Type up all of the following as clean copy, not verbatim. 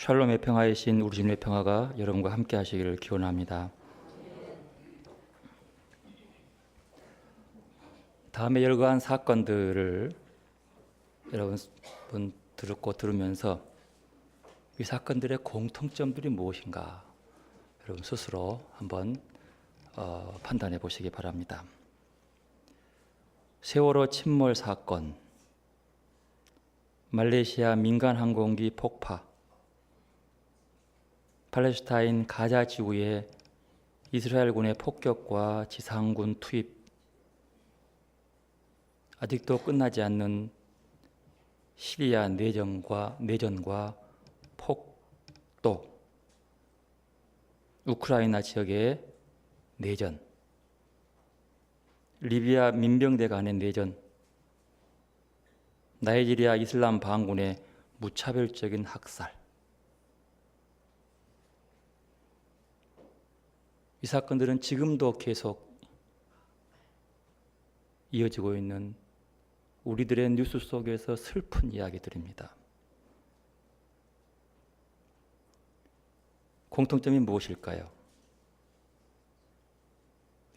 샬롬의 평화이신 우리 주님의 평화가 여러분과 함께 하시기를 기원합니다. 다음에 여러가한 사건들을 여러분 들으면서 이 사건들의 공통점들이 무엇인가 여러분 스스로 한번 판단해 보시기 바랍니다. 세월호 침몰 사건, 말레이시아 민간 항공기 폭파, 팔레스타인 가자 지구의 이스라엘군의 폭격과 지상군 투입, 아직도 끝나지 않는 시리아 내전과 폭도, 우크라이나 지역의 내전, 리비아 민병대 간의 내전, 나이지리아 이슬람 반군의 무차별적인 학살, 이 사건들은 지금도 계속 이어지고 있는 우리들의 뉴스 속에서 슬픈 이야기들입니다. 공통점이 무엇일까요?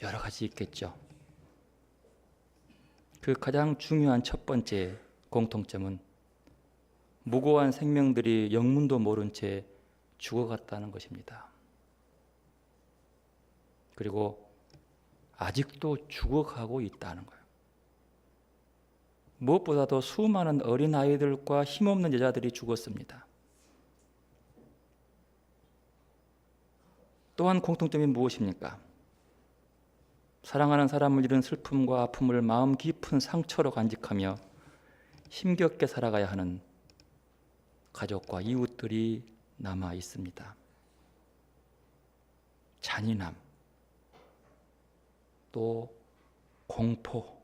여러 가지 있겠죠. 그 가장 중요한 첫 번째 공통점은 무고한 생명들이 영문도 모른 채 죽어갔다는 것입니다. 그리고 아직도 죽어가고 있다는 거예요. 무엇보다도 수많은 어린아이들과 힘없는 여자들이 죽었습니다. 또한 공통점이 무엇입니까? 사랑하는 사람을 잃은 슬픔과 아픔을 마음 깊은 상처로 간직하며 힘겹게 살아가야 하는 가족과 이웃들이 남아 있습니다. 잔인함, 또 공포,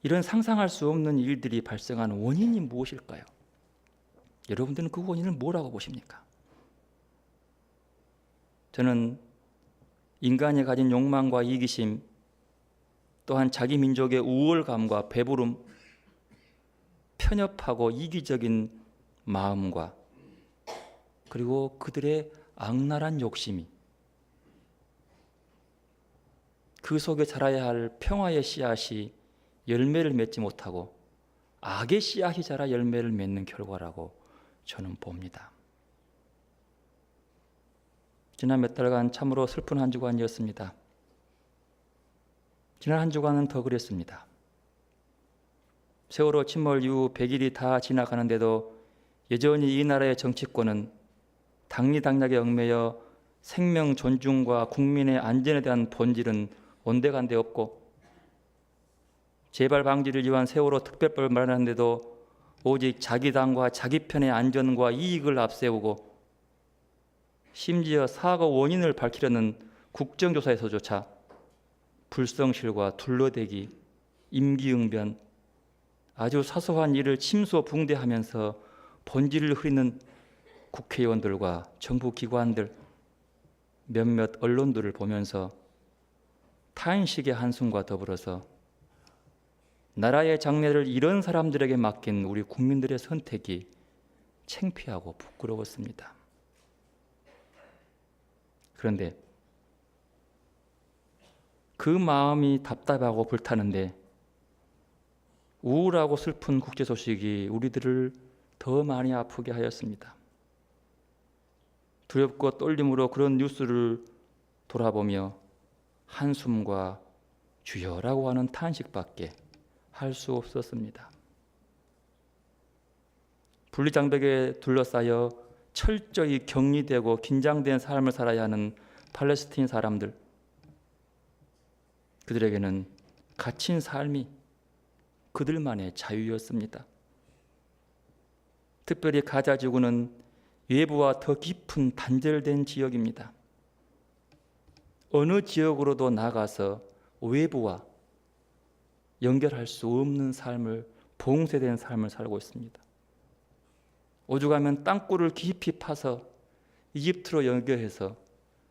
이런 상상할 수 없는 일들이 발생한 원인이 무엇일까요? 여러분들은 그 원인을 뭐라고 보십니까? 저는 인간이 가진 욕망과 이기심, 또한 자기 민족의 우월감과 배부름, 편협하고 이기적인 마음과 그리고 그들의 악랄한 욕심이 그 속에 자라야 할 평화의 씨앗이 열매를 맺지 못하고 악의 씨앗이 자라 열매를 맺는 결과라고 저는 봅니다. 지난 몇 달간 참으로 슬픈 한 주간이었습니다. 지난 한 주간은 더 그랬습니다. 세월호 침몰 이후 100일이 다 지나가는데도 여전히 이 나라의 정치권은 당리당략에 얽매여 생명 존중과 국민의 안전에 대한 본질은 온데간데 없고, 재발 방지를 위한 세월호 특별법을 마련하는데도 오직 자기 당과 자기 편의 안전과 이익을 앞세우고, 심지어 사고 원인을 밝히려는 국정조사에서조차 불성실과 둘러대기, 임기응변, 아주 사소한 일을 침소붕대하면서 본질을 흐리는 국회의원들과 정부 기관들, 몇몇 언론들을 보면서 탄식의 한숨과 더불어서 나라의 장래를 이런 사람들에게 맡긴 우리 국민들의 선택이 창피하고 부끄러웠습니다. 그런데 그 마음이 답답하고 불타는데 우울하고 슬픈 국제 소식이 우리들을 더 많이 아프게 하였습니다. 두렵고 떨림으로 그런 뉴스를 돌아보며 한숨과 주여라고 하는 탄식밖에 할 수 없었습니다. 분리장벽에 둘러싸여 철저히 격리되고 긴장된 삶을 살아야 하는 팔레스타인 사람들, 그들에게는 갇힌 삶이 그들만의 자유였습니다. 특별히 가자 지구는 외부와 더 깊은 단절된 지역입니다. 어느 지역으로도 나가서 외부와 연결할 수 없는 삶을, 봉쇄된 삶을 살고 있습니다. 오죽하면 땅굴을 깊이 파서 이집트로 연결해서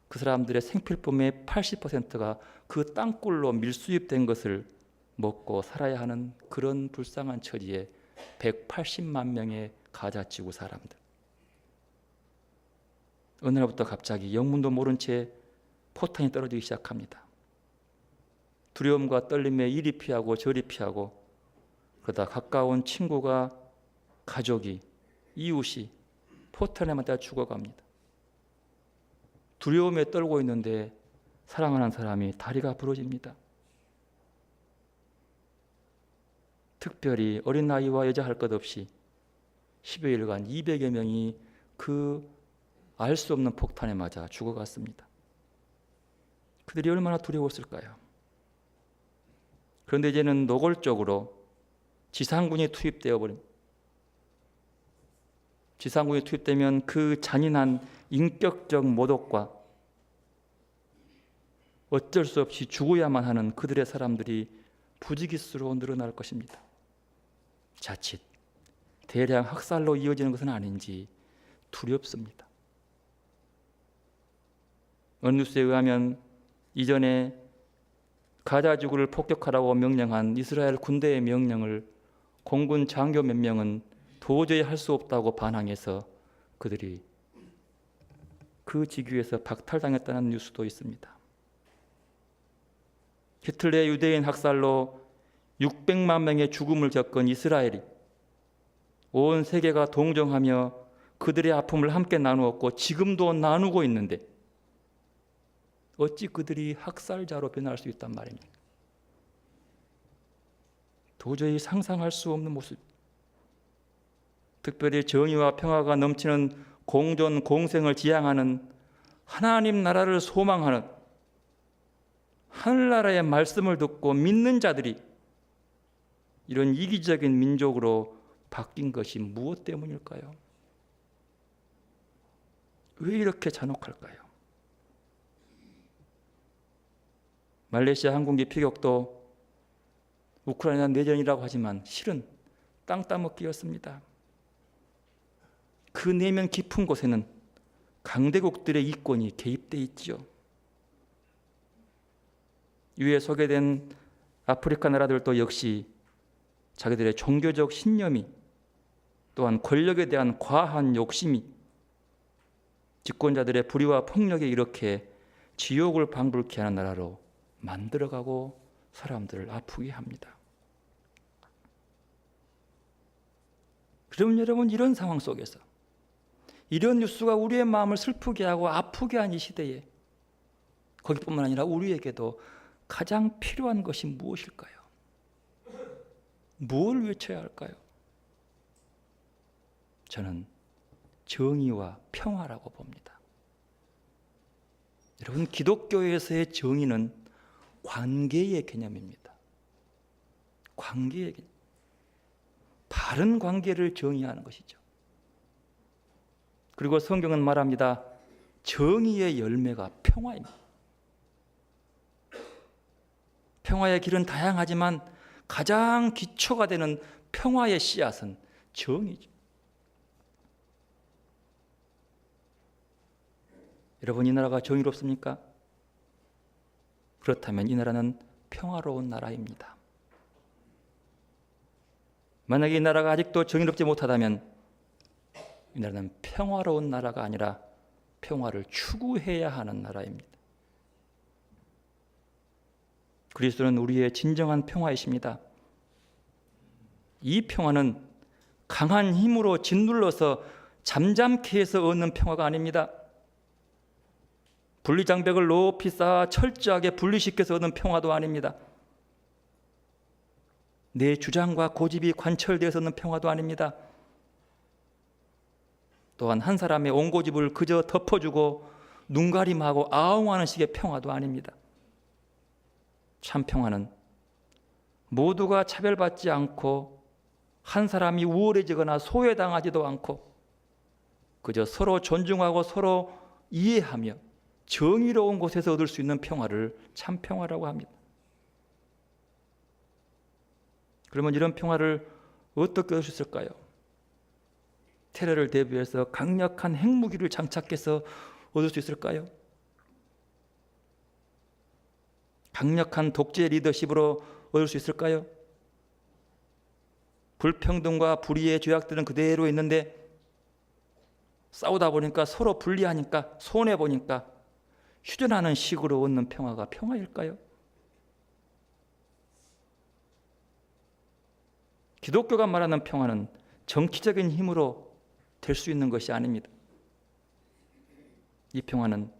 그 사람들의 생필품의 80%가 그 땅굴로 밀수입된 것을 먹고 살아야 하는 그런 불쌍한 처지에 180만 명의 가자지구 사람들. 어느 날부터 갑자기 영문도 모른 채 포탄이 떨어지기 시작합니다. 두려움과 떨림에 이리 피하고 저리 피하고, 그러다 가까운 친구가, 가족이, 이웃이 포탄에 맞아 죽어갑니다. 두려움에 떨고 있는데 사랑하는 사람이 다리가 부러집니다. 특별히 어린 나이와 여자 할 것 없이 10여일간 200여 명이 그 알 수 없는 폭탄에 맞아 죽어갔습니다. 그들이 얼마나 두려웠을까요? 그런데 이제는 노골적으로 지상군이 투입되어 버립니다. 지상군이 투입되면 그 잔인한 인격적 모독과 어쩔 수 없이 죽어야만 하는 그들의 사람들이 부지기수로 늘어날 것입니다. 자칫 대량 학살로 이어지는 것은 아닌지 두렵습니다. 어느 뉴스에 의하면 이전에 가자지구를 폭격하라고 명령한 이스라엘 군대의 명령을 공군 장교 몇 명은 도저히 할 수 없다고 반항해서 그들이 그 지구에서 박탈당했다는 뉴스도 있습니다. 히틀러의 유대인 학살로 600만 명의 죽음을 겪은 이스라엘이 온 세계가 동정하며 그들의 아픔을 함께 나누었고 지금도 나누고 있는데 어찌 그들이 학살자로 변할 수 있단 말입니까? 도저히 상상할 수 없는 모습. 특별히 정의와 평화가 넘치는 공존 공생을 지향하는 하나님 나라를 소망하는 하늘나라의 말씀을 듣고 믿는 자들이 이런 이기적인 민족으로 바뀐 것이 무엇 때문일까요? 왜 이렇게 잔혹할까요? 말레이시아 항공기 피격도 우크라이나 내전이라고 하지만 실은 땅 따먹기였습니다. 그 내면 깊은 곳에는 강대국들의 이권이 개입되어 있지요. 위에 소개된 아프리카 나라들도 역시 자기들의 종교적 신념이 또한 권력에 대한 과한 욕심이 집권자들의 불의와 폭력에 이렇게 지옥을 방불케 하는 나라로 만들어가고 사람들을 아프게 합니다. 그러면 여러분, 이런 상황 속에서 이런 뉴스가 우리의 마음을 슬프게 하고 아프게 한 이 시대에 거기뿐만 아니라 우리에게도 가장 필요한 것이 무엇일까요? 뭘 외쳐야 할까요? 저는 정의와 평화라고 봅니다. 여러분, 기독교에서의 정의는 관계의 개념입니다. 관계의 개념. 바른 관계를 정의하는 것이죠. 그리고 성경은 말합니다. 정의의 열매가 평화입니다. 평화의 길은 다양하지만 가장 기초가 되는 평화의 씨앗은 정의죠. 여러분, 이 나라가 정의롭습니까? 그렇다면 이 나라는 평화로운 나라입니다. 만약에 이 나라가 아직도 정의롭지 못하다면 이 나라는 평화로운 나라가 아니라 평화를 추구해야 하는 나라입니다. 그리스도는 우리의 진정한 평화이십니다. 이 평화는 강한 힘으로 짓눌러서 잠잠케 해서 얻는 평화가 아닙니다. 분리장벽을 높이 쌓아 철저하게 분리시켜서 얻는 평화도 아닙니다. 내 주장과 고집이 관철되어서 얻는 평화도 아닙니다. 또한 한 사람의 온 고집을 그저 덮어주고 눈가림하고 아웅하는 식의 평화도 아닙니다. 참 평화는 모두가 차별받지 않고 한 사람이 우월해지거나 소외당하지도 않고 그저 서로 존중하고 서로 이해하며 정의로운 곳에서 얻을 수 있는 평화를 참 평화라고 합니다. 그러면 이런 평화를 어떻게 얻을 수 있을까요? 테러를 대비해서 강력한 핵무기를 장착해서 얻을 수 있을까요? 강력한 독재 리더십으로 얻을 수 있을까요? 불평등과 불의의 죄악들은 그대로 있는데 싸우다 보니까 서로 불리하니까 손해보니까 휴전하는 식으로 얻는 평화가 평화일까요? 기독교가 말하는 평화는 정치적인 힘으로 될 수 있는 것이 아닙니다. 이 평화는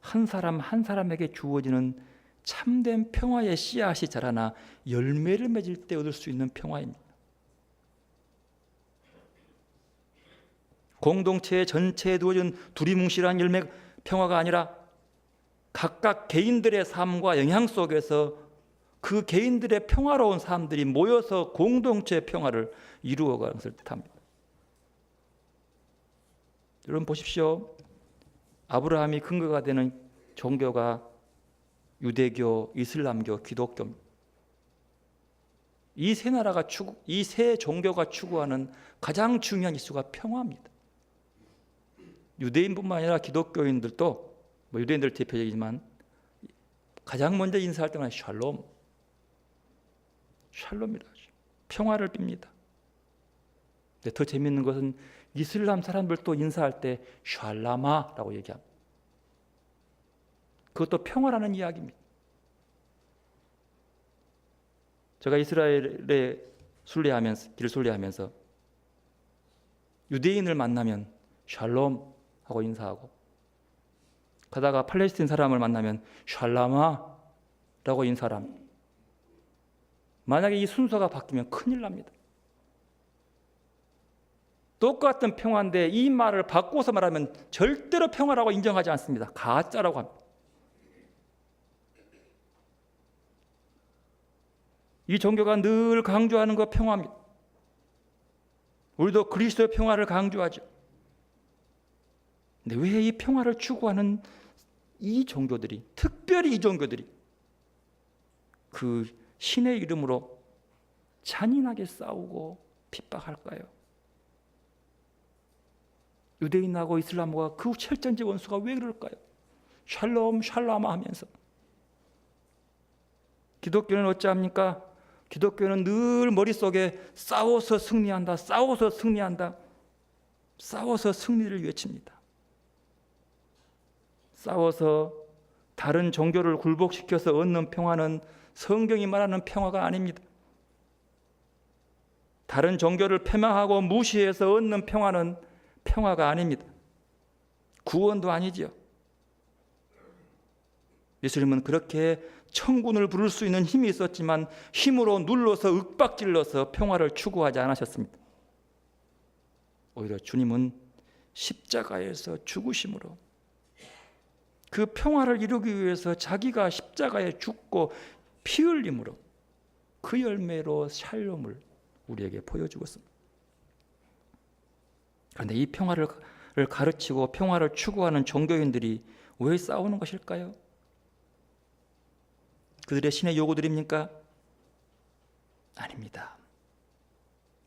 한 사람 한 사람에게 주어지는 참된 평화의 씨앗이 자라나 열매를 맺을 때 얻을 수 있는 평화입니다. 공동체 전체에 두어진 두리뭉실한 열매 평화가 아니라 각각 개인들의 삶과 영향 속에서 그 개인들의 평화로운 사람들이 모여서 공동체의 평화를 이루어가는 것을 뜻합니다. 여러분 보십시오. 아브라함이 근거가 되는 종교가 유대교, 이슬람교, 기독교입니다. 이 세 나라가 이 세 종교가 추구하는 가장 중요한 이슈가 평화입니다. 유대인뿐만 아니라 기독교인들도 유대인들 대표적이지만 가장 먼저 인사할 때는 샬롬이라 하죠. 평화를 빕니다. 근데 더 재미있는 것은 이슬람 사람들도 인사할 때 샬라마라고 얘기합니다. 그것도 평화라는 이야기입니다. 제가 이스라엘에 길을 순례하면서 유대인을 만나면 샬롬 하고 인사하고 가다가 팔레스틴 사람을 만나면 샬라마라고 인사를 합니다. 만약에 이 순서가 바뀌면 큰일 납니다. 똑같은 평화인데 이 말을 바꿔서 말하면 절대로 평화라고 인정하지 않습니다. 가짜라고 합니다. 이 종교가 늘 강조하는 것 평화입니다. 우리도 그리스도의 평화를 강조하죠. 근데 왜 이 평화를 추구하는 이 종교들이, 특별히 이 종교들이 그 신의 이름으로 잔인하게 싸우고 핍박할까요? 유대인하고 이슬람과 그 철전지 원수가 왜 그럴까요? 샬롬 샬라마 하면서. 기독교는 어찌합니까? 기독교는 늘 머릿속에 싸워서 승리한다, 싸워서 승리한다, 싸워서 승리를 외칩니다. 싸워서 다른 종교를 굴복시켜서 얻는 평화는 성경이 말하는 평화가 아닙니다. 다른 종교를 폐망하고 무시해서 얻는 평화는 평화가 아닙니다. 구원도 아니지요. 예수님은 그렇게 천군을 부를 수 있는 힘이 있었지만 힘으로 눌러서 윽박질러서 평화를 추구하지 않으셨습니다. 오히려 주님은 십자가에서 죽으심으로 그 평화를 이루기 위해서 자기가 십자가에 죽고 피 흘림으로 그 열매로 샬롬을 우리에게 보여주었습니다. 그런데 이 평화를 가르치고 평화를 추구하는 종교인들이 왜 싸우는 것일까요? 그들의 신의 요구들입니까? 아닙니다.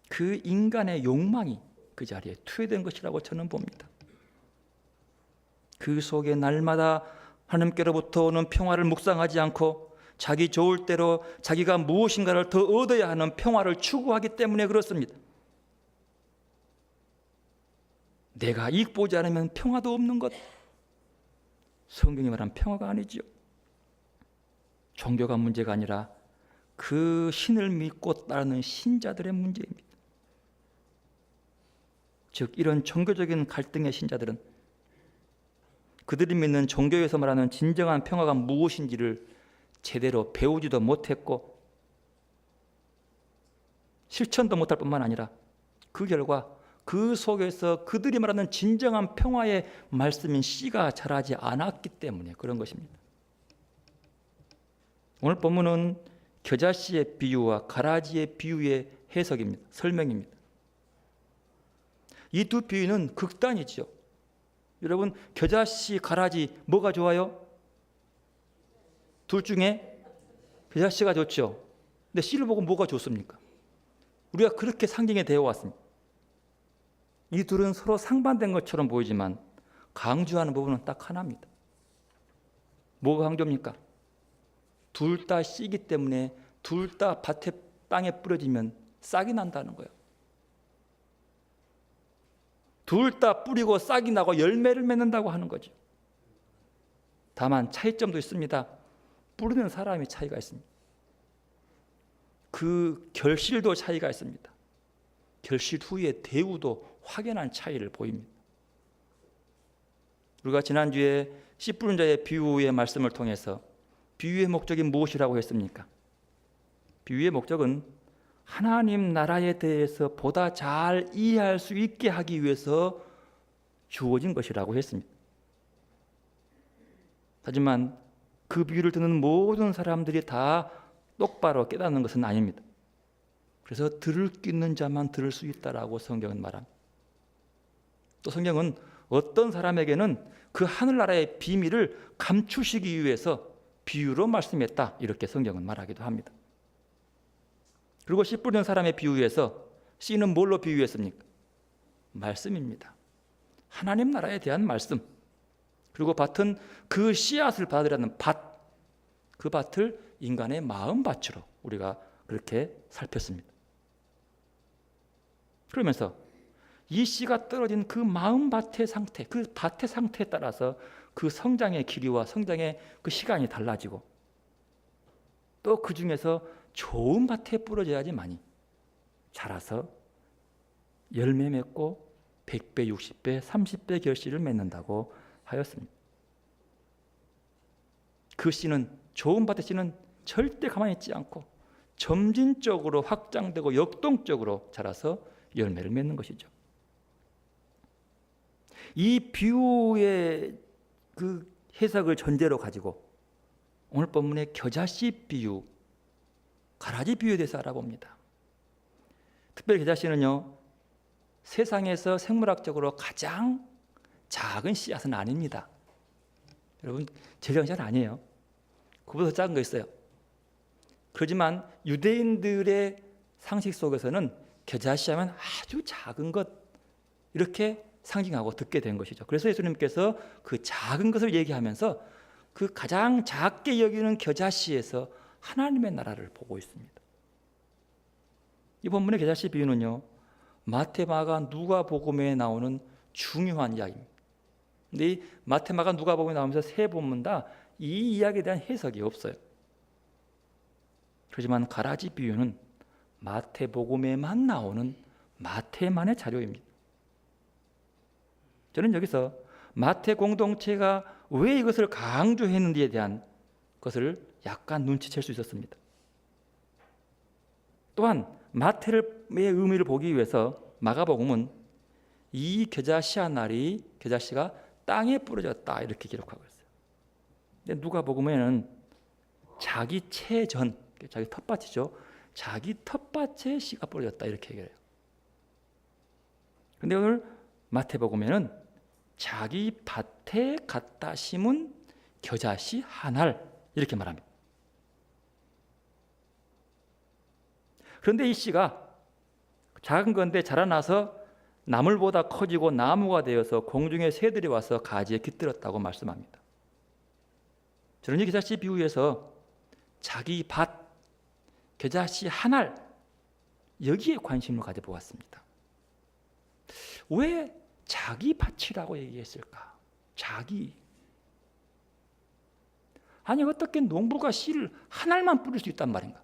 그 인간의 욕망이 그 자리에 투여된 것이라고 저는 봅니다. 그 속에 날마다 하나님께로부터 오는 평화를 묵상하지 않고 자기 좋을 대로 자기가 무엇인가를 더 얻어야 하는 평화를 추구하기 때문에 그렇습니다. 내가 이익 보지 않으면 평화도 없는 것. 성경이 말한 평화가 아니지요. 종교가 문제가 아니라 그 신을 믿고 따르는 신자들의 문제입니다. 즉 이런 종교적인 갈등의 신자들은 그들이 믿는 종교에서 말하는 진정한 평화가 무엇인지를 제대로 배우지도 못했고 실천도 못할 뿐만 아니라 그 결과 그 속에서 그들이 말하는 진정한 평화의 말씀인 씨가 자라지 않았기 때문에 그런 것입니다. 오늘 본문은 겨자씨의 비유와 가라지의 비유의 해석입니다. 설명입니다. 이 두 비유는 극단이죠. 여러분 겨자씨, 가라지 뭐가 좋아요? 둘 중에 겨자씨가 좋죠. 근데 씨를 보고 뭐가 좋습니까? 우리가 그렇게 상징이 되어 왔습니다. 이 둘은 서로 상반된 것처럼 보이지만 강조하는 부분은 딱 하나입니다. 뭐가 강조입니까? 둘 다 씨기 때문에 둘 다 밭에 땅에 뿌려지면 싹이 난다는 거예요. 둘 다 뿌리고 싹이 나고 열매를 맺는다고 하는 거죠. 다만 차이점도 있습니다. 뿌리는 사람이 차이가 있습니다. 그 결실도 차이가 있습니다. 결실 후의 대우도 확연한 차이를 보입니다. 우리가 지난주에 씨 뿌린 자의 비유의 말씀을 통해서 비유의 목적이 무엇이라고 했습니까? 비유의 목적은 하나님 나라에 대해서 보다 잘 이해할 수 있게 하기 위해서 주어진 것이라고 했습니다. 하지만 그 비유를 듣는 모든 사람들이 다 똑바로 깨닫는 것은 아닙니다. 그래서 들을 수 있는 자만 들을 수 있다라고 성경은 말합니다. 또 성경은 어떤 사람에게는 그 하늘나라의 비밀을 감추시기 위해서 비유로 말씀했다, 이렇게 성경은 말하기도 합니다. 그리고 씨 뿌리는 사람의 비유에서 씨는 뭘로 비유했습니까? 말씀입니다. 하나님 나라에 대한 말씀. 그리고 밭은 그 씨앗을 받으려는 밭, 그 밭을 인간의 마음밭으로 우리가 그렇게 살폈습니다. 그러면서 이 씨가 떨어진 그 마음밭의 상태, 그 밭의 상태에 따라서 그 성장의 길이와 성장의 그 시간이 달라지고, 또 그 중에서 좋은 밭에 뿌려져야지만이 자라서 열매 맺고 100배, 60배, 30배 결실을 맺는다고 하였습니다. 그 씨는, 좋은 밭의 씨는 절대 가만히 있지 않고 점진적으로 확장되고 역동적으로 자라서 열매를 맺는 것이죠. 이 비유의 그 해석을 전제로 가지고 오늘 본문의 겨자씨 비유, 가라지 비유에 대해서 알아봅니다. 특별히 겨자씨는요, 세상에서 생물학적으로 가장 작은 씨앗은 아닙니다. 여러분, 제일 작은 아니에요. 그보다 작은 거 있어요. 그렇지만 유대인들의 상식 속에서는 겨자씨 하면 아주 작은 것, 이렇게 상징하고 듣게 된 것이죠. 그래서 예수님께서 그 작은 것을 얘기하면서 그 가장 작게 여기는 겨자씨에서 하나님의 나라를 보고 있습니다. 이 본문의 겨자씨 비유는요, 마태, 마가, 누가복음에 나오는 중요한 이야기입니다. 근데 이 마태, 마가, 누가복음에 나오면서 세 본문 다 이 이야기에 대한 해석이 없어요. 그렇지만 가라지 비유는 마태복음에만 나오는 마태만의 자료입니다. 저는 여기서 마태 공동체가 왜 이것을 강조했는지에 대한 것을 약간 눈치챌 수 있었습니다. 또한 마태의 의미를 보기 위해서 마가복음은 이 겨자씨 한 알이, 겨자씨가 땅에 뿌려졌다, 이렇게 기록하고 있어요. 근데 누가복음에는 자기 채전, 자기 텃밭이죠, 자기 텃밭에 씨가 뿌려졌다, 이렇게 얘기해요. 근데 오늘 마태복음에는 자기 밭에 갖다 심은 겨자씨 한 알, 이렇게 말합니다. 그런데 이 씨가 작은 건데 자라나서 나물보다 커지고 나무가 되어서 공중의 새들이 와서 가지에 깃들었다고 말씀합니다. 저는 이 겨자씨 비유에서 자기 밭, 겨자씨 한 알, 여기에 관심을 가져보았습니다. 왜 자기 밭이라고 얘기했을까? 자기. 아니, 어떻게 농부가 씨를 한 알만 뿌릴 수 있단 말인가?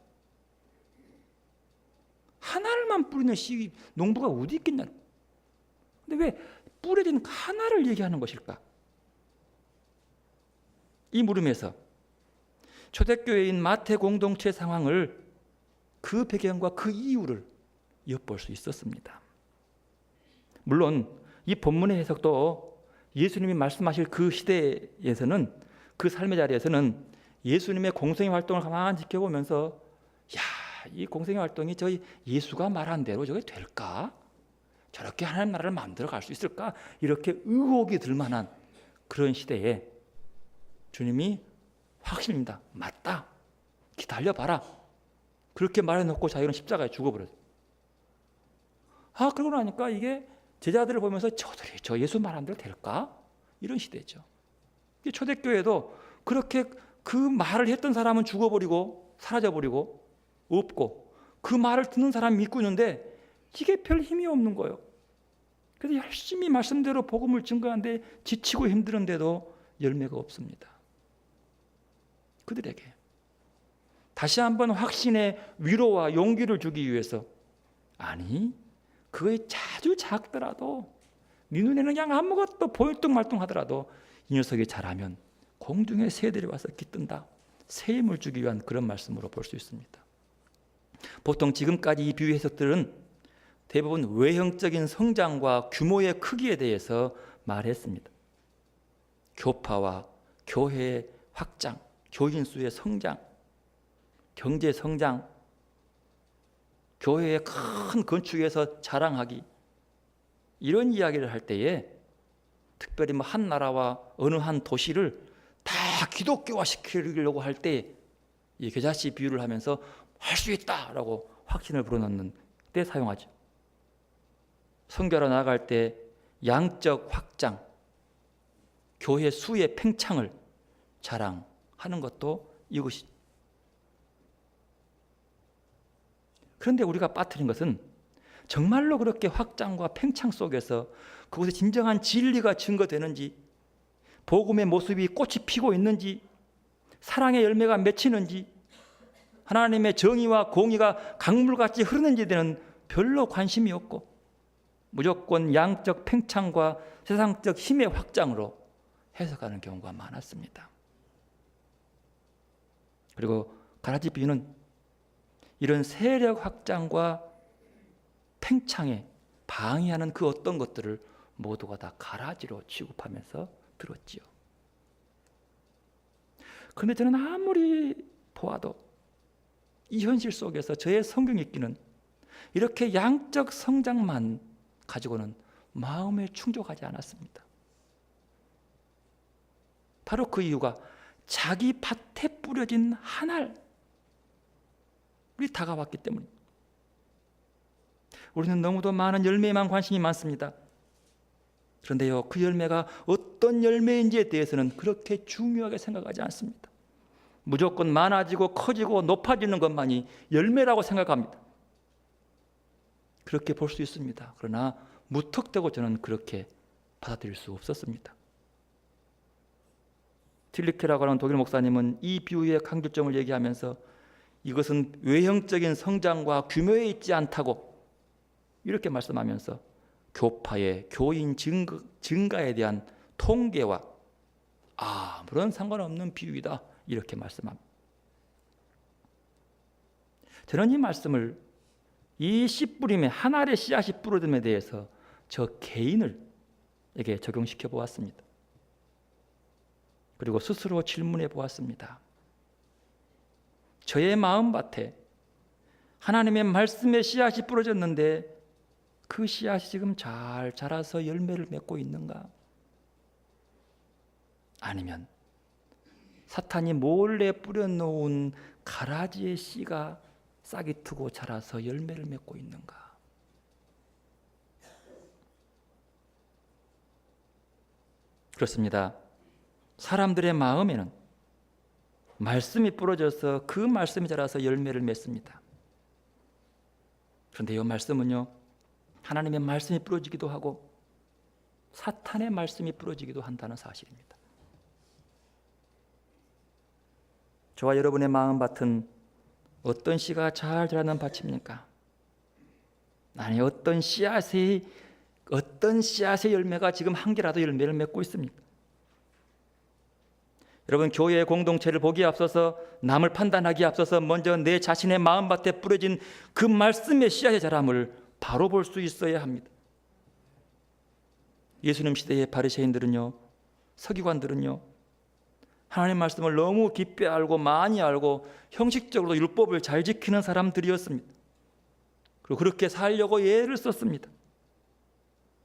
한 알만 뿌리는 씨 농부가 어디 있겠냐? 근데 왜 뿌려진 한 알을 얘기하는 것일까? 이 물음에서 초대교회인 마태 공동체 상황을, 그 배경과 그 이유를 엿볼 수 있었습니다. 물론 이 본문의 해석도 예수님이 말씀하실 그 시대에서는, 그 삶의 자리에서는 예수님의 공생의 활동을 가만히 지켜보면서, 야, 이 공생의 활동이 저희 예수가 말한 대로 저게 될까? 저렇게 하나님 나라를 만들어 갈 수 있을까? 이렇게 의혹이 들 만한 그런 시대에 주님이 확신입니다. 맞다. 기다려봐라. 그렇게 말해놓고 자기는 십자가에 죽어버렸어요. 그러고 나니까 이게 제자들을 보면서 저들이 저 예수 말한 대로 될까? 이런 시대죠. 초대교회도 그렇게 그 말을 했던 사람은 죽어버리고 사라져버리고 없고, 그 말을 듣는 사람이 믿고 있는데 이게 별 힘이 없는 거예요. 그래서 열심히 말씀대로 복음을 증거하는데 지치고 힘들은데도 열매가 없습니다. 그들에게 다시 한번 확신의 위로와 용기를 주기 위해서, 아니 그게 자주 작더라도 네 눈에는 그냥 아무것도 보일뚱말뚱 하더라도 이 녀석이 잘하면 공중의 새들이 와서 깃든다, 새 힘을 주기 위한 그런 말씀으로 볼 수 있습니다. 보통 지금까지 이 비유 해석들은 대부분 외형적인 성장과 규모의 크기에 대해서 말했습니다. 교파와 교회의 확장, 교인 수의 성장, 경제 성장, 교회의 큰 건축에서 자랑하기, 이런 이야기를 할 때에 특별히 한 나라와 어느 한 도시를 다 기독교화 시키려고 할 때 이 겨자씨 비유를 하면서 할 수 있다라고 확신을 불어넣는 때 사용하죠. 선교하러 나아갈 때 양적 확장, 교회 수의 팽창을 자랑하는 것도 이것이. 그런데 우리가 빠뜨린 것은 정말로 그렇게 확장과 팽창 속에서 그곳에 진정한 진리가 증거되는지, 복음의 모습이 꽃이 피고 있는지, 사랑의 열매가 맺히는지, 하나님의 정의와 공의가 강물같이 흐르는지에 대한 별로 관심이 없고 무조건 양적 팽창과 세상적 힘의 확장으로 해석하는 경우가 많았습니다. 그리고 가라지 비유는 이런 세력 확장과 팽창에 방해하는 그 어떤 것들을 모두가 다 가라지로 취급하면서 들었지요. 그런데 저는 아무리 보아도 이 현실 속에서 저의 성경 읽기는 이렇게 양적 성장만 가지고는 마음에 충족하지 않았습니다. 바로 그 이유가 자기 밭에 뿌려진 한 알이 다가왔기 때문입니다. 우리는 너무도 많은 열매에만 관심이 많습니다. 그런데요, 그 열매가 어떤 열매인지에 대해서는 그렇게 중요하게 생각하지 않습니다. 무조건 많아지고 커지고 높아지는 것만이 열매라고 생각합니다. 그렇게 볼 수 있습니다. 그러나 무턱대고 저는 그렇게 받아들일 수 없었습니다. 틸리케라고 하는 독일 목사님은 이 비유의 강조점을 얘기하면서 이것은 외형적인 성장과 규모에 있지 않다고 이렇게 말씀하면서 교파의 교인 증가에 대한 통계와 아무런 상관없는 비유이다, 이렇게 말씀합니다. 저는 이 말씀을 이 씨뿌림에 한 알의 씨앗이 뿌려짐에 대해서 저 개인에게 적용시켜 보았습니다. 그리고 스스로 질문해 보았습니다. 저의 마음밭에 하나님의 말씀의 씨앗이 뿌려졌는데 그 씨앗이 지금 잘 자라서 열매를 맺고 있는가? 아니면 사탄이 몰래 뿌려놓은 가라지의 씨가 싹이 트고 자라서 열매를 맺고 있는가? 그렇습니다. 사람들의 마음에는 말씀이 뿌려져서 그 말씀이 자라서 열매를 맺습니다. 그런데 이 말씀은요, 하나님의 말씀이 뿌려지기도 하고 사탄의 말씀이 뿌려지기도 한다는 사실입니다. 저와 여러분의 마음밭은 어떤 씨가 잘 자라는 밭입니까? 아니, 어떤 씨앗의 열매가 지금 한 개라도 열매를 맺고 있습니까? 여러분, 교회의 공동체를 보기에 앞서서, 남을 판단하기에 앞서서 먼저 내 자신의 마음밭에 뿌려진 그 말씀의 씨앗의 자람을 바로 볼 수 있어야 합니다. 예수님 시대의 바리새인들은요, 서기관들은요, 하나님의 말씀을 너무 깊이 알고 많이 알고 형식적으로 율법을 잘 지키는 사람들이었습니다. 그리고 그렇게 살려고 애를 썼습니다.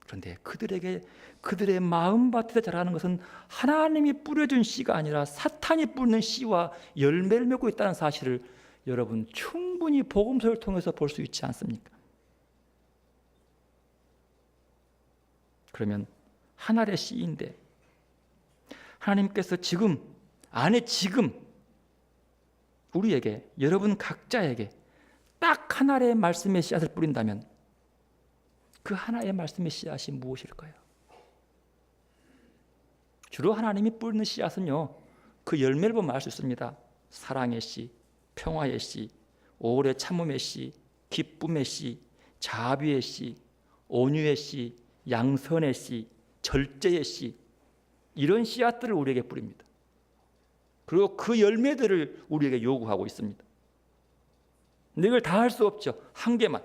그런데 그들의 마음밭에 자라는 것은 하나님이 뿌려준 씨가 아니라 사탄이 뿌리는 씨와 열매를 맺고 있다는 사실을 여러분 충분히 복음서를 통해서 볼 수 있지 않습니까? 그러면 한 알의 씨인데 하나님께서 지금 우리에게, 여러분 각자에게 딱 하나의 말씀의 씨앗을 뿌린다면 그 하나의 말씀의 씨앗이 무엇일까요? 주로 하나님이 뿌리는 씨앗은요, 그 열매를 보면 알 수 있습니다. 사랑의 씨, 평화의 씨, 오래 참음의 씨, 기쁨의 씨, 자비의 씨, 온유의 씨, 양선의 씨, 절제의 씨, 이런 씨앗들을 우리에게 뿌립니다. 그리고 그 열매들을 우리에게 요구하고 있습니다. 근데 이걸 다 할 수 없죠. 한 개만.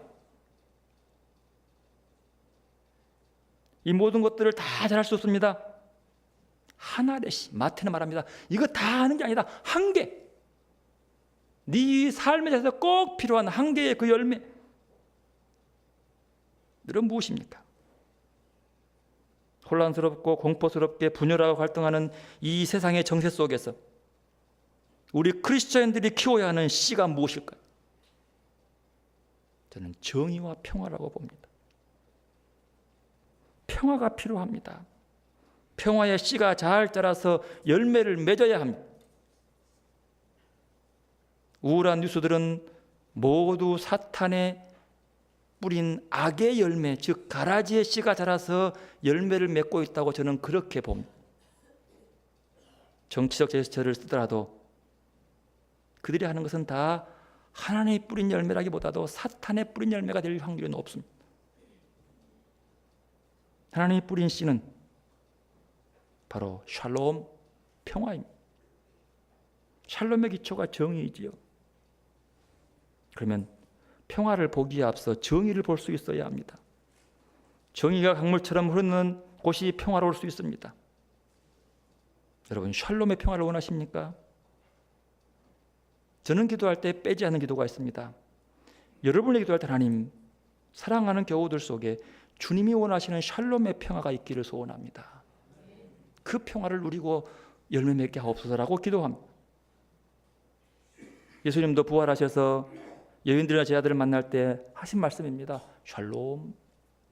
이 모든 것들을 다 잘할 수 없습니다. 하나의 씨, 마태는 말합니다. 이거 다 하는 게 아니다. 한 개. 네 삶에 대해서 꼭 필요한 한 개의 그 열매. 너는 무엇입니까? 혼란스럽고 공포스럽게 분열하고 갈등하는 이 세상의 정세 속에서 우리 크리스천들이 키워야 하는 씨가 무엇일까요? 저는 정의와 평화라고 봅니다. 평화가 필요합니다. 평화의 씨가 잘 자라서 열매를 맺어야 합니다. 우울한 뉴스들은 모두 사탄의 뿌린 악의 열매, 즉 가라지의 씨가 자라서 열매를 맺고 있다고 저는 그렇게 봅니다. 정치적 제스처를 쓰더라도 그들이 하는 것은 다 하나님이 뿌린 열매라기보다도 사탄의 뿌린 열매가 될 확률이 높습니다. 하나님이 뿌린 씨는 바로 샬롬, 평화입니다. 샬롬의 기초가 정의이지요. 그러면 평화를 보기에 앞서 정의를 볼 수 있어야 합니다. 정의가 강물처럼 흐르는 곳이 평화로울 수 있습니다. 여러분, 샬롬의 평화를 원하십니까? 저는 기도할 때 빼지 않는 기도가 있습니다. 여러분이 기도할 때 하나님, 사랑하는 교우들 속에 주님이 원하시는 샬롬의 평화가 있기를 소원합니다. 그 평화를 누리고 열매 맺게 하옵소서라고 기도합니다. 예수님도 부활하셔서 여인들이나 제자들을 만날 때 하신 말씀입니다. 샬롬,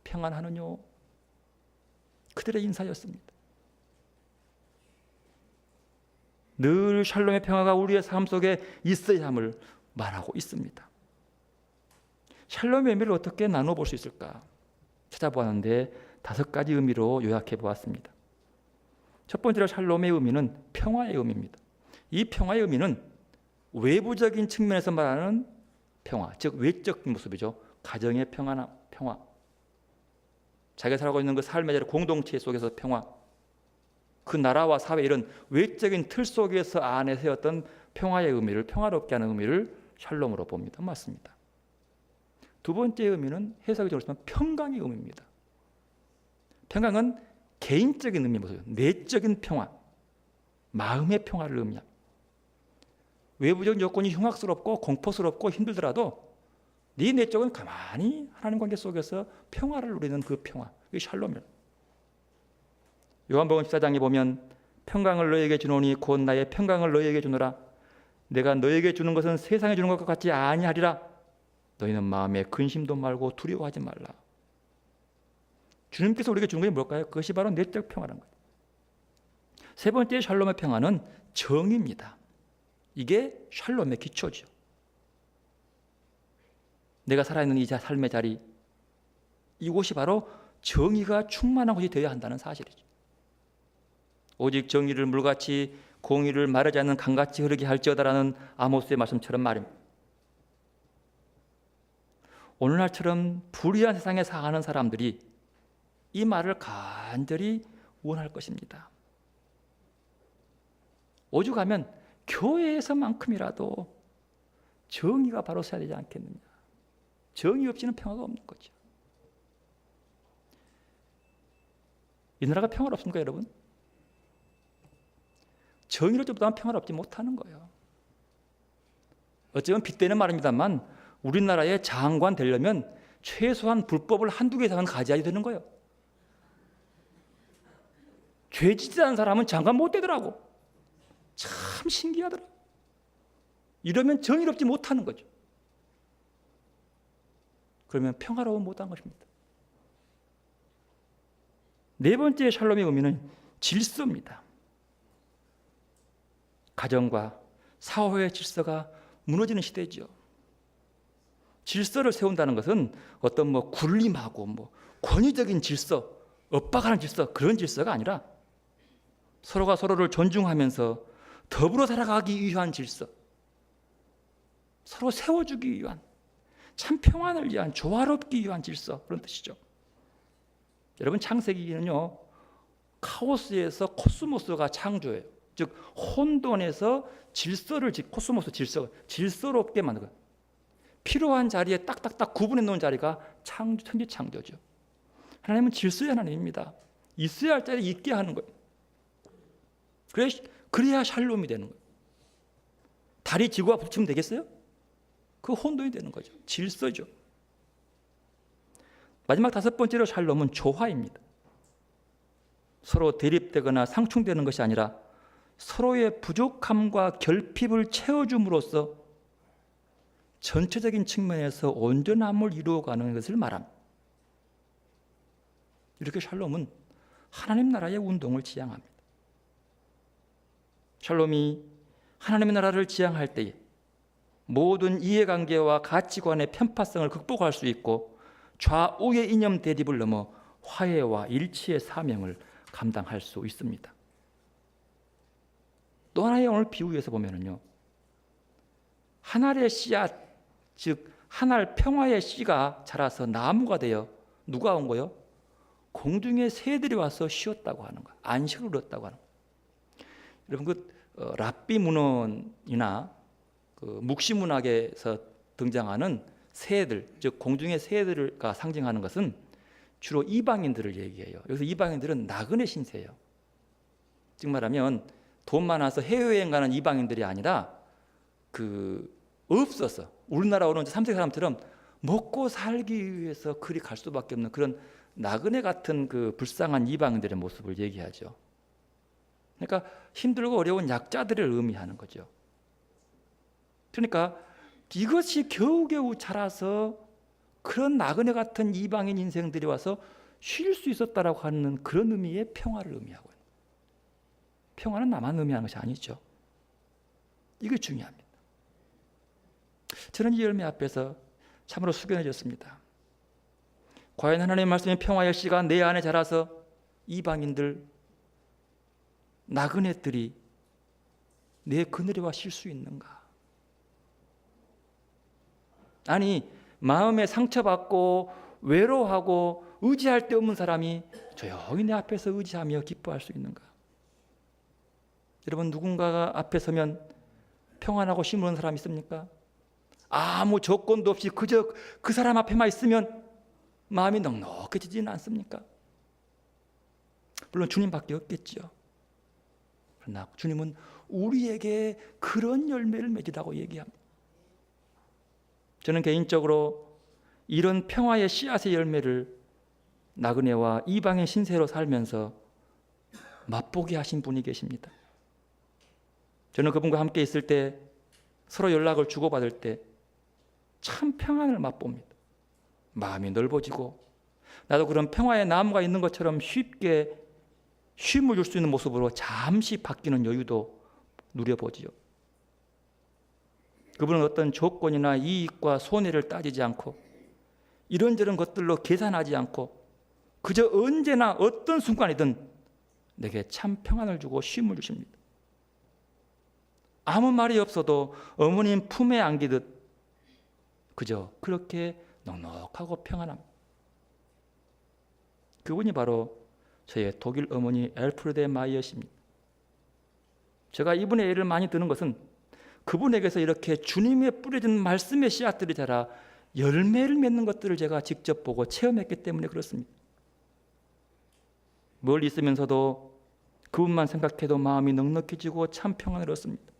평안하느뇨. 그들의 인사였습니다. 늘 샬롬의 평화가 우리의 삶 속에 있어야 함을 말하고 있습니다. 샬롬의 의미를 어떻게 나눠볼 수 있을까? 찾아보았는데 5가지 의미로 요약해 보았습니다. 첫 번째로 샬롬의 의미는 평화의 의미입니다. 이 평화의 의미는 외부적인 측면에서 말하는 평화, 즉 외적인 모습이죠. 가정의 평화, 자기가 살아가고 있는 그 삶의 공동체 속에서 평화, 그 나라와 사회 이런 외적인 틀 속에서 안에 세웠던 평화의 의미를, 평화롭게 하는 의미를 샬롬으로 봅니다. 맞습니다. 두 번째 의미는 해석이 좀 그렇지만 평강의 의미입니다. 평강은 개인적인 의미의 모습이에요. 내적인 평화, 마음의 평화를 의미합니다. 외부적인 조건이 흉악스럽고 공포스럽고 힘들더라도 네 내적은 가만히 하나님 관계 속에서 평화를 누리는 그 평화, 그게 샬롬이에요. 요한복음 14장에 보면 평강을 너희에게 주노니 곧 나의 평강을 너희에게 주노라. 내가 너희에게 주는 것은 세상에 주는 것과 같지 아니하리라. 너희는 마음에 근심도 말고 두려워하지 말라. 주님께서 우리에게 주는 것이 뭘까요? 그것이 바로 내적 평화라는 거예요. 세 번째 샬롬의 평화는 정의입니다. 이게 샬롬의 기초죠. 내가 살아있는 이 삶의 자리, 이곳이 바로 정의가 충만한 곳이 되어야 한다는 사실이죠. 오직 정의를 물같이 공의를 마르지 않는 강같이 흐르게 할지어다라는 아모스의 말씀처럼 말입니다. 오늘날처럼 불의한 세상에 사는 사람들이 이 말을 간절히 원할 것입니다. 오죽하면 교회에서만큼이라도 정의가 바로 서야 되지 않겠느냐. 정의 없이는 평화가 없는 거죠. 이 나라가 평화롭습니까, 여러분? 정의를 쫓보다는 평화롭지 못하는 거예요. 어쩌면 빗대는 말입니다만 우리나라의 장관 되려면 최소한 불법을 한두 개 이상은 가져야 되는 거예요. 죄 짓지 않은 사람은 장관 못 되더라고. 참 신기하더라. 이러면 정의롭지 못하는 거죠. 그러면 평화로움 못한 것입니다. 네 번째 샬롬의 의미는 질서입니다. 가정과 사회의 질서가 무너지는 시대죠. 질서를 세운다는 것은 어떤 군림하고 권위적인 질서, 엇박하는 질서, 그런 질서가 아니라 서로가 서로를 존중하면서 더불어 살아가기 위한 질서, 서로 세워주기 위한, 참 평안을 위한, 조화롭기 위한 질서, 그런 뜻이죠. 여러분, 창세기는요, 카오스에서 코스모스가 창조해요. 즉 혼돈에서 질서를, 코스모스 질서롭게 만든 거예요. 필요한 자리에 딱딱딱 구분해 놓은 자리가 천지 창조죠. 하나님은 질서의 하나님입니다. 있어야 할 자리에 있게 하는 거예요. 그래야 샬롬이 되는 거예요. 달이 지구와 붙이면 되겠어요? 그 혼돈이 되는 거죠. 질서죠. 마지막 5번째로 샬롬은 조화입니다. 서로 대립되거나 상충되는 것이 아니라 서로의 부족함과 결핍을 채워줌으로써 전체적인 측면에서 온전함을 이루어가는 것을 말합니다. 이렇게 샬롬은 하나님 나라의 운동을 지향합니다. 샬롬이 하나님의 나라를 지향할 때에 모든 이해관계와 가치관의 편파성을 극복할 수 있고 좌우의 이념 대립을 넘어 화해와 일치의 사명을 감당할 수 있습니다. 또 하나의 오늘 비유에서 보면은요, 한 알의 씨앗, 즉 한 알 평화의 씨가 자라서 나무가 되어 누가 온 거요? 공중의 새들이 와서 쉬었다고 하는 거예요. 안식을 얻었다고 하는 거예요. 여러분, 랍비 문헌이나 묵시 문학에서 등장하는 새들, 즉 공중의 새들과 상징하는 것은 주로 이방인들을 얘기해요. 여기서 이방인들은 나그네 신세예요. 즉 말하면 돈 많아서 해외여행 가는 이방인들이 아니라 없어서 우리나라 오는 3세 사람처럼 먹고 살기 위해서 그리 갈 수밖에 없는 그런 나그네 같은 불쌍한 이방인들의 모습을 얘기하죠. 그러니까 힘들고 어려운 약자들을 의미하는 거죠. 그러니까 이것이 겨우겨우 자라서 그런 나그네 같은 이방인 인생들이 와서 쉴 수 있었다라고 하는 그런 의미의 평화를 의미하고요. 평화는 나만 의미하는 것이 아니죠. 이게 중요합니다. 저는 이 열매 앞에서 참으로 숙연해졌습니다. 과연 하나님의 말씀의 평화의 씨가 내 안에 자라서 이방인들, 나그네들이 내 그늘에 와 쉴 수 있는가? 아니, 마음에 상처받고 외로워하고 의지할 데 없는 사람이 조용히 내 앞에서 의지하며 기뻐할 수 있는가? 여러분, 누군가가 앞에 서면 평안하고 심으는 사람 있습니까? 아무 조건도 없이 그저 그 사람 앞에만 있으면 마음이 넉넉해지지는 않습니까? 물론 주님밖에 없겠죠. 그러나 주님은 우리에게 그런 열매를 맺으라고 얘기합니다. 저는 개인적으로 이런 평화의 씨앗의 열매를 나그네와 이방의 신세로 살면서 맛보게 하신 분이 계십니다. 저는 그분과 함께 있을 때 서로 연락을 주고받을 때 참 평안을 맛봅니다. 마음이 넓어지고 나도 그런 평화의 나무가 있는 것처럼 쉽게 쉼을 줄 수 있는 모습으로 잠시 바뀌는 여유도 누려보지요. 그분은 어떤 조건이나 이익과 손해를 따지지 않고 이런저런 것들로 계산하지 않고 그저 언제나 어떤 순간이든 내게 참 평안을 주고 쉼을 주십니다. 아무 말이 없어도 어머님 품에 안기듯 그저 그렇게 넉넉하고 평안합니다. 그분이 바로 저의 독일 어머니 엘프르데 마이어십니다. 제가 이분의 예를 많이 드는 것은 그분에게서 이렇게 주님의 뿌려진 말씀의 씨앗들이 자라 열매를 맺는 것들을 제가 직접 보고 체험했기 때문에 그렇습니다. 멀리 있으면서도 그분만 생각해도 마음이 넉넉해지고 참 평안을 얻습니다.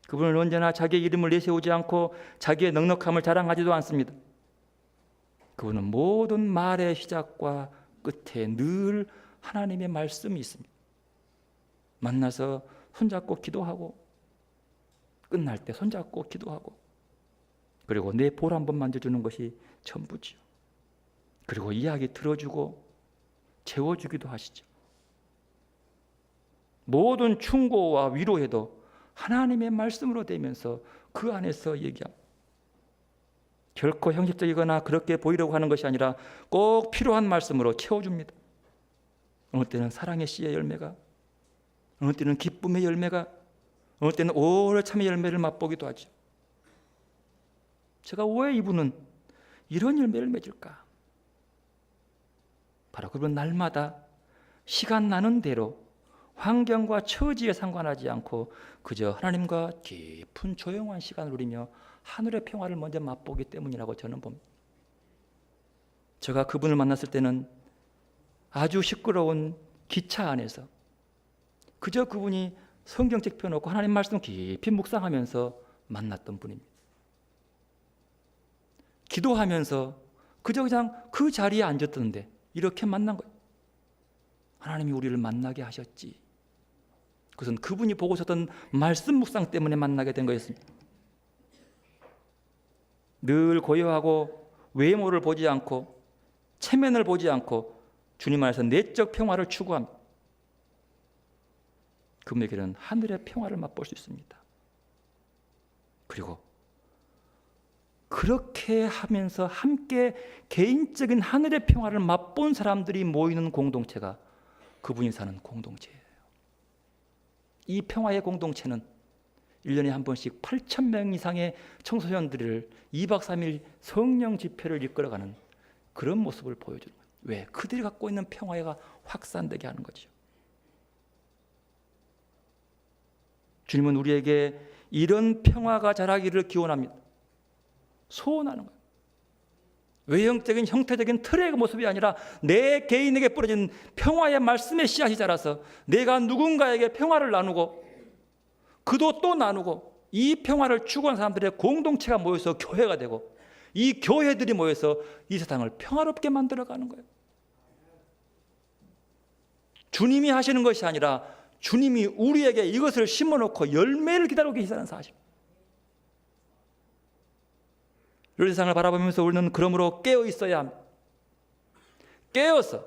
그분은 언제나 자기의 이름을 내세우지 않고 자기의 넉넉함을 자랑하지도 않습니다. 그분은 모든 말의 시작과 끝에 늘 하나님의 말씀이 있습니다. 만나서 손잡고 기도하고 끝날 때 손잡고 기도하고 그리고 내 볼 한번 만져주는 것이 전부지요. 그리고 이야기 들어주고 재워주기도 하시죠. 모든 충고와 위로에도 하나님의 말씀으로 되면서 그 안에서 얘기합니다. 결코 형식적이거나 그렇게 보이려고 하는 것이 아니라 꼭 필요한 말씀으로 채워줍니다. 어느 때는 사랑의 씨의 열매가, 어느 때는 기쁨의 열매가, 어느 때는 오래 참의 열매를 맛보기도 하죠. 제가 왜 이분은 이런 열매를 맺을까? 바로 그분 날마다 시간 나는 대로 환경과 처지에 상관하지 않고 그저 하나님과 깊은 조용한 시간을 누리며 하늘의 평화를 먼저 맛보기 때문이라고 저는 봅니다. 제가 그분을 만났을 때는 아주 시끄러운 기차 안에서 그저 그분이 성경책 펴놓고 하나님 말씀 깊이 묵상하면서 만났던 분입니다. 기도하면서 그냥 그 자리에 앉았던데 이렇게 만난 거예요. 하나님이 우리를 만나게 하셨지. 그것은 그분이 보고 있었던 말씀 묵상 때문에 만나게 된 거였습니다. 늘 고요하고 외모를 보지 않고 체면을 보지 않고 주님 안에서 내적 평화를 추구합니다. 그분에게는 하늘의 평화를 맛볼 수 있습니다. 그리고 그렇게 하면서 함께 개인적인 하늘의 평화를 맛본 사람들이 모이는 공동체가 그분이 사는 공동체예요. 이 평화의 공동체는 1년에 한 번씩 8,000명 이상의 청소년들을 2박 3일 성령 집회를 이끌어가는 그런 모습을 보여주는 거예요. 왜? 그들이 갖고 있는 평화가 확산되게 하는 거죠. 주님은 우리에게 이런 평화가 자라기를 기원합니다. 소원하는 거예요. 외형적인 형태적인 틀의 모습이 아니라 내 개인에게 뿌려진 평화의 말씀의 씨앗이 자라서 내가 누군가에게 평화를 나누고 그도 또 나누고 이 평화를 추구하는 사람들의 공동체가 모여서 교회가 되고 이 교회들이 모여서 이 세상을 평화롭게 만들어가는 거예요. 주님이 하시는 것이 아니라 주님이 우리에게 이것을 심어놓고 열매를 기다리고 계시다는 사실. 이 세상을 바라보면서 우리는 그러므로 깨어 있어야 합니다. 깨어서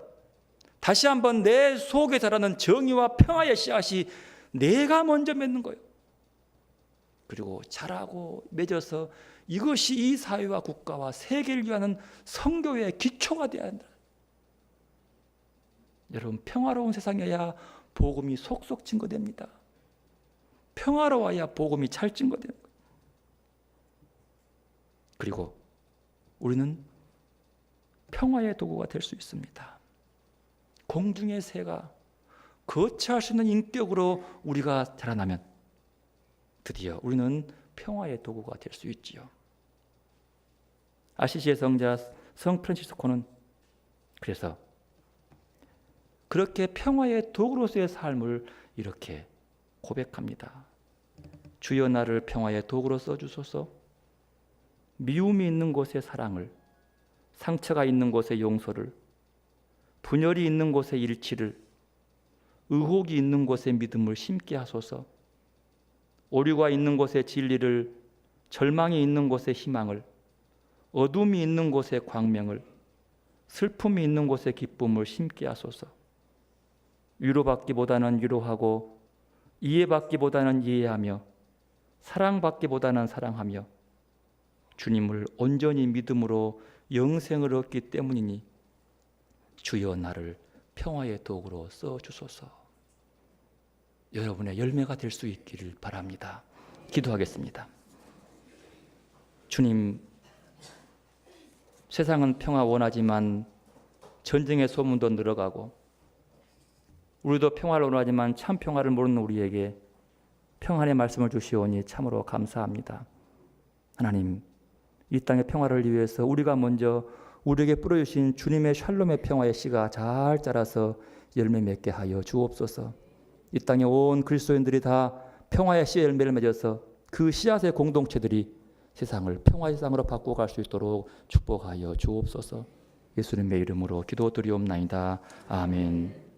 다시 한번 내 속에 자라는 정의와 평화의 씨앗이 내가 먼저 맺는 거예요. 그리고 자라고 맺어서 이것이 이 사회와 국가와 세계를 위하는 선교의 기초가 되어야 한다. 여러분, 평화로운 세상이어야 복음이 속속 증거됩니다. 평화로워야 복음이 잘 증거되는 거예요. 그리고 우리는 평화의 도구가 될 수 있습니다. 공중의 새가 거처할 수 있는 인격으로 우리가 자라나면 드디어 우리는 평화의 도구가 될 수 있지요. 아시시의 성자 성 프란치스코는 그래서 그렇게 평화의 도구로서의 삶을 이렇게 고백합니다. 주여 나를 평화의 도구로 써주소서. 미움이 있는 곳에 사랑을, 상처가 있는 곳에 용서를, 분열이 있는 곳에 일치를, 의혹이 있는 곳에 믿음을 심게 하소서. 오류가 있는 곳에 진리를, 절망이 있는 곳에 희망을, 어둠이 있는 곳에 광명을, 슬픔이 있는 곳에 기쁨을 심게 하소서. 위로받기보다는 위로하고 이해받기보다는 이해하며 사랑받기보다는 사랑하며 주님을 온전히 믿음으로 영생을 얻기 때문이니 주여 나를 평화의 도구로 써주소서. 여러분의 열매가 될 수 있기를 바랍니다. 기도하겠습니다. 주님, 세상은 평화 원하지만 전쟁의 소문도 늘어가고 우리도 평화를 원하지만 참 평화를 모르는 우리에게 평안의 말씀을 주시오니 참으로 감사합니다. 하나님, 이 땅의 평화를 위해서 우리가 먼저 우리에게 뿌려주신 주님의 샬롬의 평화의 씨가 잘 자라서 열매 맺게 하여 주옵소서. 이 땅의 온 그리스도인들이 다 평화의 씨의 열매를 맺어서 그 씨앗의 공동체들이 세상을 평화의 세상으로 바꾸어갈 수 있도록 축복하여 주옵소서. 예수님의 이름으로 기도드리옵나이다. 아멘.